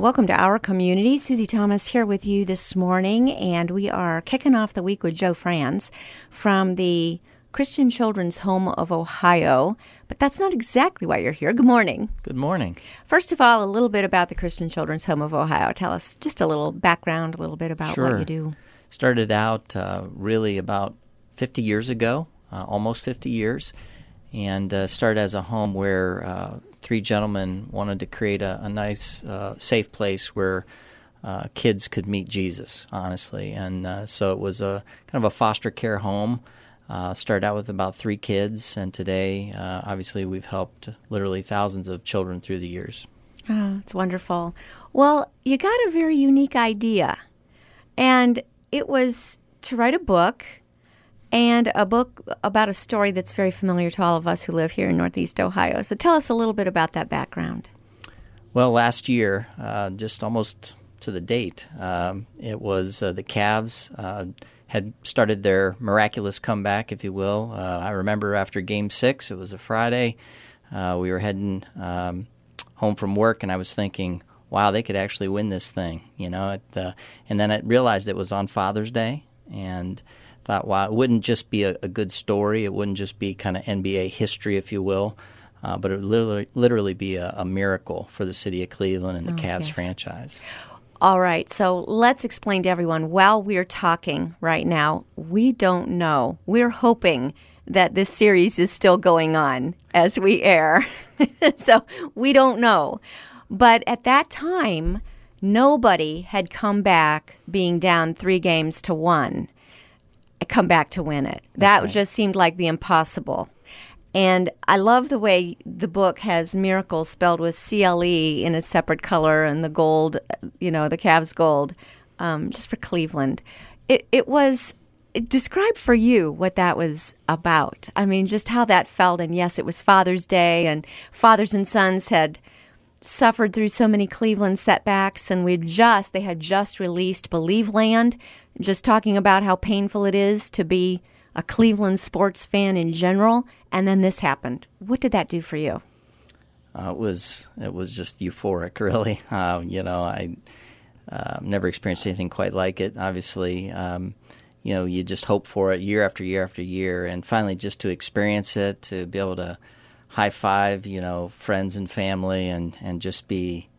Welcome to our community. Susie Thomas here with you this morning, and we are kicking off the week with Joe Franz from the Christian Children's Home of Ohio. But that's not exactly why you're here. Good morning. Good morning. First of all, a little bit about the Christian Children's Home of Ohio. Tell us just a little background, a little bit about what you do. Started out really about 50 years ago, almost 50 years, and started as a home where three gentlemen wanted to create a nice, safe place where kids could meet Jesus, honestly. And so it was a kind of a foster care home. Started out with about 3 kids, and today, obviously, we've helped literally thousands of children through the years. Oh, it's wonderful. Well, you got a very unique idea, and it was to write a book, and a book about a story that's very familiar to all of us who live here in Northeast Ohio. So tell us a little bit about that background. Well, last year, just almost to the date, it was the Cavs had started their miraculous comeback, if you will. I remember after Game 6, it was a Friday, we were heading home from work, and I was thinking, wow, they could actually win this thing, you know. And then I realized it was on Father's Day, and thought, wow, it wouldn't just be a good story. It wouldn't just be kind of NBA history, if you will, but it would literally be a miracle for the city of Cleveland and the Cavs franchise. All right, so let's explain to everyone, while we're talking right now, we don't know. We're hoping that this series is still going on as we air. So we don't know. But at that time, nobody had come back being down 3-1, come back to win it. That just seemed like the impossible. And I love the way the book has miracle spelled with CLE in a separate color and the gold, the Cavs gold, just for Cleveland. It was describe for you what that was about. I mean, just how that felt. And yes, it was Father's Day, and fathers and sons had suffered through so many Cleveland setbacks, and they had just released Believe Land, just talking about how painful it is to be a Cleveland sports fan in general, and then this happened. What did that do for you? It was just euphoric, really. I never experienced anything quite like it. Obviously, you just hope for it year after year after year, and finally just to experience it, to be able to high five, friends and family, and just be,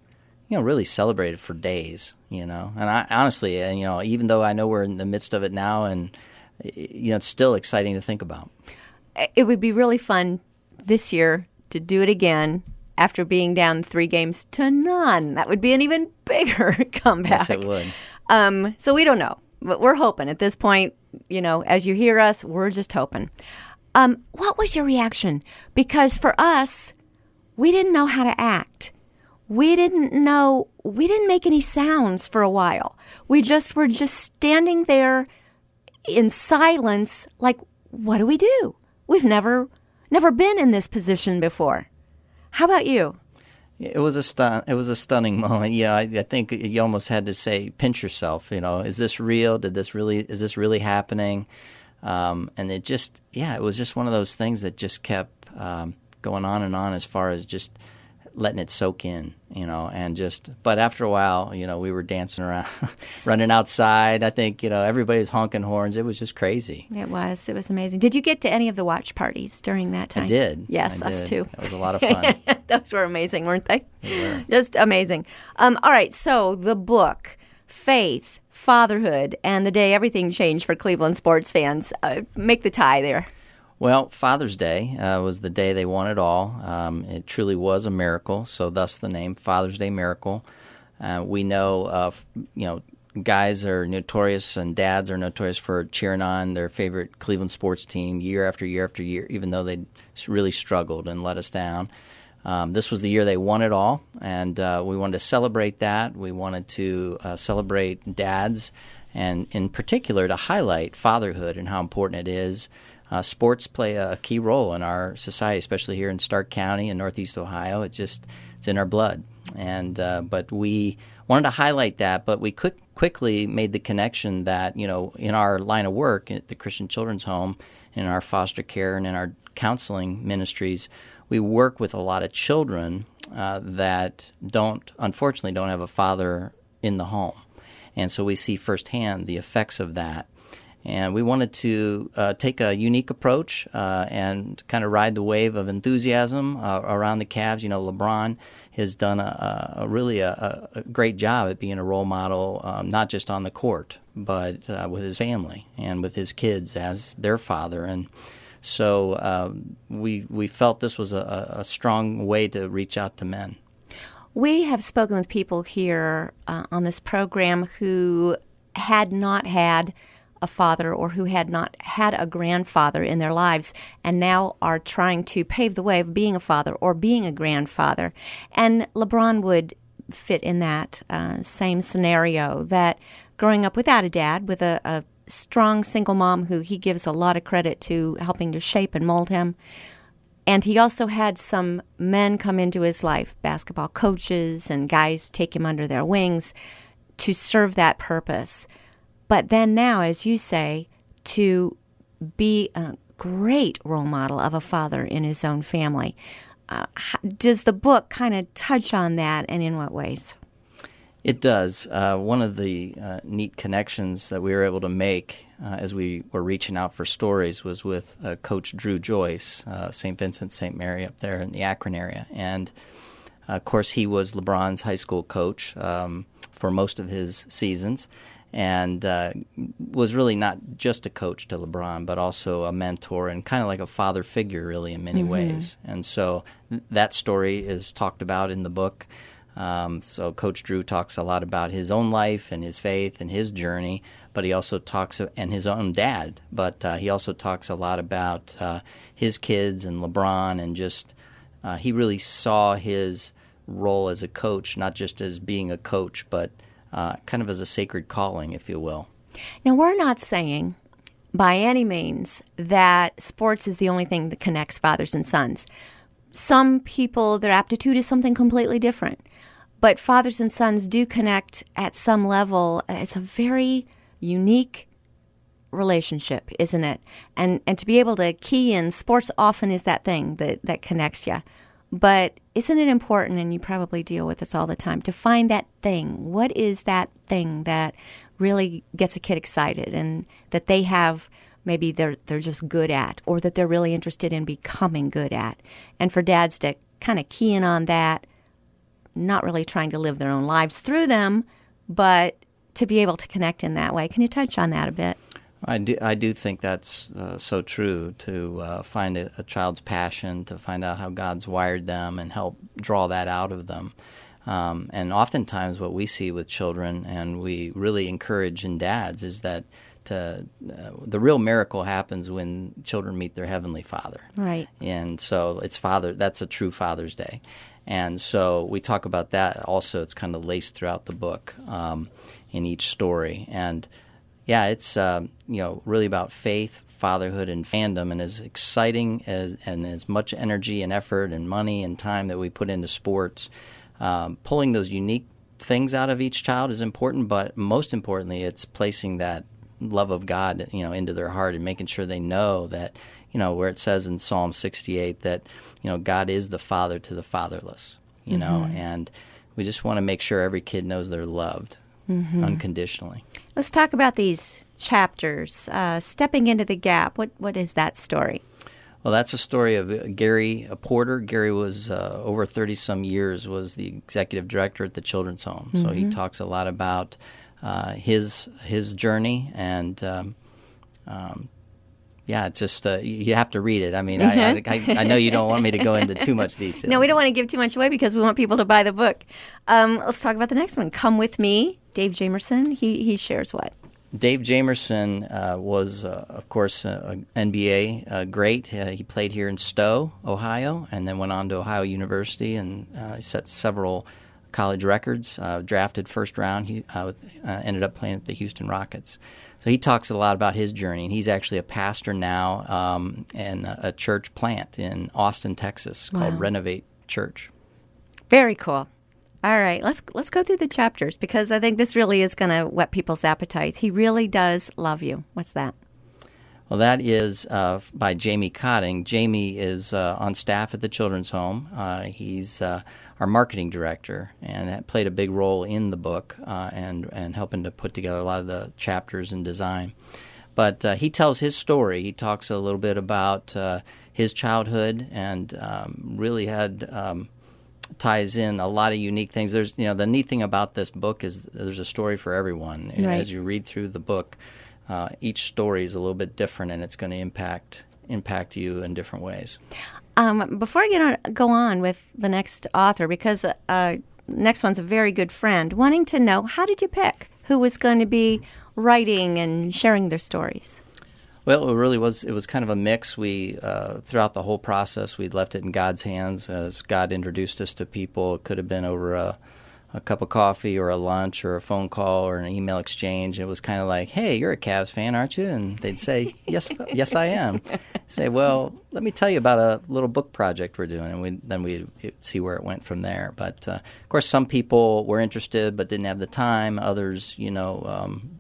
really celebrated for days, And I honestly, even though I know we're in the midst of it now, and it's still exciting to think about. It would be really fun this year to do it again after being down 3-0. That would be an even bigger comeback. Yes, it would. So we don't know, but we're hoping at this point, as you hear us, we're just hoping. What was your reaction? Because for us, we didn't know how to act. We didn't make any sounds for a while. We just were standing there in silence, like, what do we do? We've never been in this position before. How about you? It was a stunning moment. I think you almost had to say, pinch yourself. Is this real? Is this really happening? And it was just one of those things that just kept going on and on as far as just letting it soak in, but after a while, we were dancing around, running outside. I think, everybody was honking horns. It was just crazy. It was amazing. Did you get to any of the watch parties during that time? I did. Yes, us too. It was a lot of fun. Those were amazing, weren't they? They were. Just amazing. All right, so the book, Faith, Fatherhood, and the Day Everything Changed for Cleveland sports fans. Make the tie there. Well, Father's Day was the day they won it all. It truly was a miracle, so thus the name Father's Day Miracle. We know, guys are notorious and dads are notorious for cheering on their favorite Cleveland sports team year after year after year, even though they really struggled and let us down. This was the year they won it all, and we wanted to celebrate that. We wanted to celebrate dads, and in particular to highlight fatherhood and how important it is. Sports play a key role in our society, especially here in Stark County in Northeast Ohio. It's in our blood, and but we wanted to highlight that. But we quickly made the connection that in our line of work at the Christian Children's Home, in our foster care and in our counseling ministries, we work with a lot of children that unfortunately don't have a father in the home. And so we see firsthand the effects of that. And we wanted to take a unique approach and kind of ride the wave of enthusiasm around the Cavs. LeBron has done a really great job at being a role model, not just on the court, but with his family and with his kids as their father. And so we felt this was a strong way to reach out to men. We have spoken with people here on this program who had not had a father or who had not had a grandfather in their lives and now are trying to pave the way of being a father or being a grandfather. And LeBron would fit in that same scenario, that growing up without a dad, with a strong single mom who he gives a lot of credit to helping to shape and mold him. And he also had some men come into his life, basketball coaches and guys take him under their wings to serve that purpose. But then now, as you say, to be a great role model of a father in his own family. Does the book kind of touch on that, and in what ways? It does. One of the neat connections that we were able to make as we were reaching out for stories was with Coach Drew Joyce, St. Vincent St. Mary up there in the Akron area. And, of course, he was LeBron's high school coach for most of his seasons, and was really not just a coach to LeBron, but also a mentor and kind of like a father figure, really, in many ways. And so that story is talked about in the book. So Coach Drew talks a lot about his own life and his faith and his journey, but he also talks, and his own dad, but he also talks a lot about his kids and LeBron, and just he really saw his role as a coach, not just as being a coach, but kind of as a sacred calling, if you will. Now, we're not saying by any means that sports is the only thing that connects fathers and sons. Some people, their aptitude is something completely different. But fathers and sons do connect at some level. It's a very unique relationship, isn't it? And to be able to key in, sports often is that thing that connects you. But isn't it important, and you probably deal with this all the time, to find that thing? What is that thing that really gets a kid excited and that they have, maybe they're just good at, or that they're really interested in becoming good at? And for dads to kind of key in on that, not really trying to live their own lives through them, but to be able to connect in that way. Can you touch on that a bit? I do think that's so true, to find a child's passion, to find out how God's wired them and help draw that out of them. And oftentimes what we see with children, and we really encourage in dads, is that the real miracle happens when children meet their Heavenly Father. Right. And so that's a true Father's Day. And so we talk about that also. It's kind of laced throughout the book in each story. And yeah, it's really about faith, fatherhood, and fandom. And as exciting and as much energy and effort and money and time that we put into sports, pulling those unique things out of each child is important. But most importantly, it's placing that love of God, into their heart, and making sure they know that, where it says in Psalm 68 that, God is the father to the fatherless, and we just want to make sure every kid knows they're loved unconditionally. Let's talk about these chapters. Stepping into the Gap, what is that story? Well, that's a story of Gary Porter. Gary was over 30-some years, was the executive director at the Children's Home. So he talks a lot about his journey, and it's just you have to read it. I mean, I know you don't want me to go into too much detail. No, we don't want to give too much away because we want people to buy the book. Let's talk about the next one. Come With Me. Dave Jamerson, he shares what? Dave Jamerson was, of course, an NBA great. He played here in Stowe, Ohio, and then went on to Ohio University and set several college records. Drafted first round, he ended up playing at the Houston Rockets. So he talks a lot about his journey, and he's actually a pastor now in a church plant in Austin, Texas, called Renovate Church. Very cool. All right, let's go through the chapters, because I think this really is going to whet people's appetites. He really does love you. What's that? Well, that is by Jamie Cotting. Jamie is on staff at the Children's Home. He's our our marketing director, and that played a big role in the book and helping to put together a lot of the chapters and design. But he tells his story. He talks a little bit about his childhood and really ties in a lot of unique things. There's, the neat thing about this book is there's a story for everyone. Right. As you read through the book, each story is a little bit different, and it's going to impact you in different ways. Before I go on with the next author, because next one's a very good friend, wanting to know, how did you pick who was going to be writing and sharing their stories? Well, it really was. It was kind of a mix. We throughout the whole process, we left it in God's hands as God introduced us to people. It could have been over a cup of coffee or a lunch or a phone call or an email exchange. It was kind of like, "Hey, you're a Cavs fan, aren't you?" And they'd say, "Yes, yes, I am." Say, "Well, let me tell you about a little book project we're doing," and we'd see where it went from there. But of course, some people were interested but didn't have the time. Others,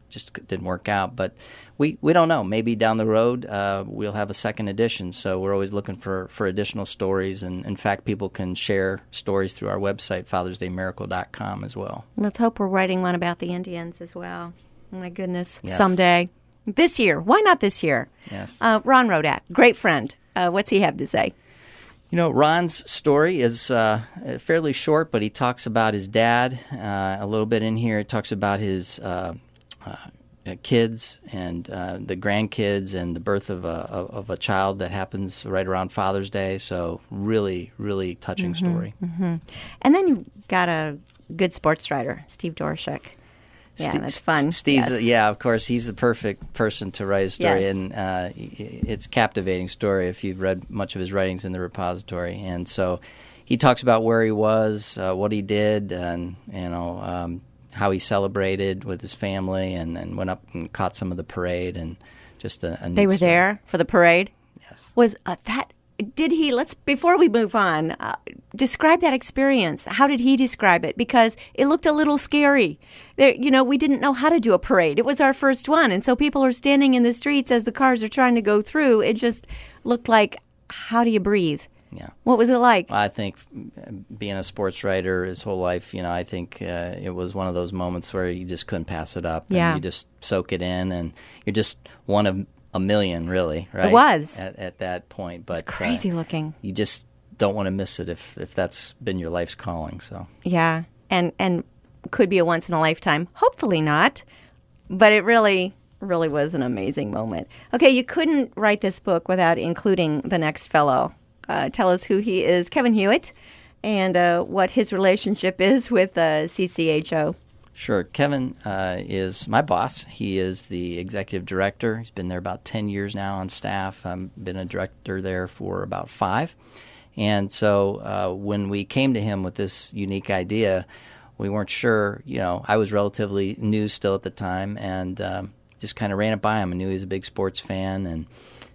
just didn't work out. But we don't know. Maybe down the road we'll have a second edition. So we're always looking for additional stories. And in fact, people can share stories through our website, FathersDayMiracle.com, as well. Let's hope we're writing one about the Indians as well. Oh my goodness, yes. Someday. This year. Why not this year? Yes. Ron Rodak, great friend. What's he have to say? Ron's story is fairly short, but he talks about his dad a little bit in here. He talks about his kids and the grandkids and the birth of a child that happens right around Father's Day. So really, really touching story. Mm-hmm. And then you got a good sports writer, Steve Dorshak. Yeah, that's fun. Steve's, yes. Yeah, of course, he's the perfect person to write a story, yes. and it's a captivating story if you've read much of his writings in the repository. And so he talks about where he was, what he did, and how he celebrated with his family, and then went up and caught some of the parade, and just a neat They were story. there for the parade? Yes. Was that... Did he, before we move on, describe that experience. How did he describe it? Because it looked a little scary. We didn't know how to do a parade. It was our first one. And so people are standing in the streets as the cars are trying to go through. It just looked like, how do you breathe? Yeah. What was it like? Well, I think being a sports writer his whole life, I think it was one of those moments where you just couldn't pass it up. Yeah. And you just soak it in, and you're just one of a million, really, right? It was. At that point. But it's crazy looking. You just don't want to miss it if that's been your life's calling. So yeah, and could be a once in a lifetime. Hopefully not, but it really was an amazing moment. Okay, you couldn't write this book without including the next fellow. Tell us who he is, Kevin Hewitt, and what his relationship is with CCHO. Sure. Kevin is my boss. He is the executive director. He's been there about 10 years now on staff. I've been a director there for about 5. And so when we came to him with this unique idea, we weren't sure. I was relatively new still at the time, and just kind of ran it by him. I knew he was a big sports fan, and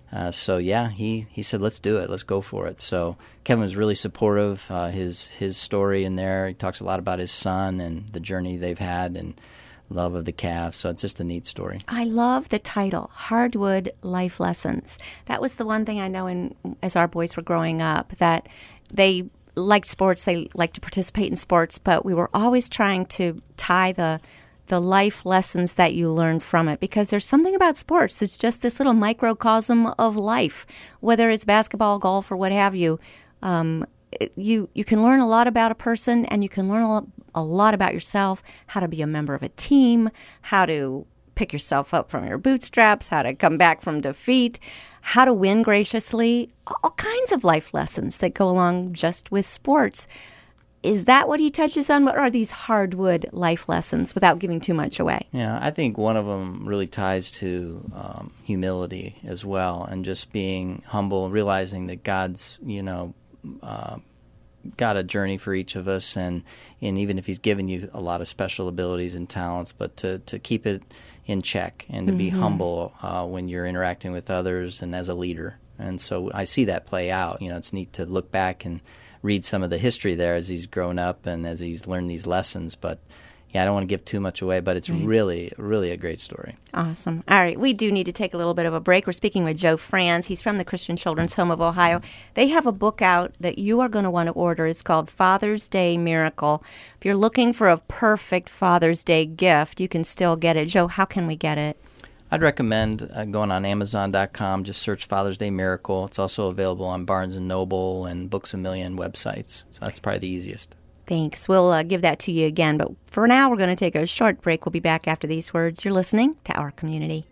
he said, let's do it. Let's go for it. So Kevin was really supportive. His story in there, he talks a lot about his son and the journey they've had and love of the Cavs. So it's just a neat story. I love the title, Hardwood Life Lessons. That was the one thing I know as our boys were growing up, that they liked sports, they liked to participate in sports, but we were always trying to tie the life lessons that you learn from it, because there's something about sports. It's just this little microcosm of life, whether it's basketball, golf, or what have you. You can learn a lot about a person, and you can learn a lot about yourself, how to be a member of a team, how to pick yourself up from your bootstraps, how to come back from defeat, how to win graciously, all kinds of life lessons that go along just with sports. Is that what he touches on? What are these hardwood life lessons, without giving too much away? Yeah, I think one of them really ties to humility as well, and just being humble, realizing that God's, got a journey for each of us, and even if he's given you a lot of special abilities and talents, but to keep it in check and to be humble when you're interacting with others and as a leader. And so I see that play out. It's neat to look back and read some of the history there as he's grown up and as he's learned these lessons, but I don't want to give too much away, but it's really, really a great story. Awesome. All right. We do need to take a little bit of a break. We're speaking with Joe Franz. He's from the Christian Children's Home of Ohio. They have a book out that you are going to want to order. It's called Father's Day Miracle. If you're looking for a perfect Father's Day gift, you can still get it. Joe, how can we get it? I'd recommend going on Amazon.com, just search Father's Day Miracle. It's also available on Barnes & Noble and Books A Million websites, so that's probably the easiest. Thanks. We'll give that to you again, but for now we're going to take a short break. We'll be back after these words. You're listening to Our Community.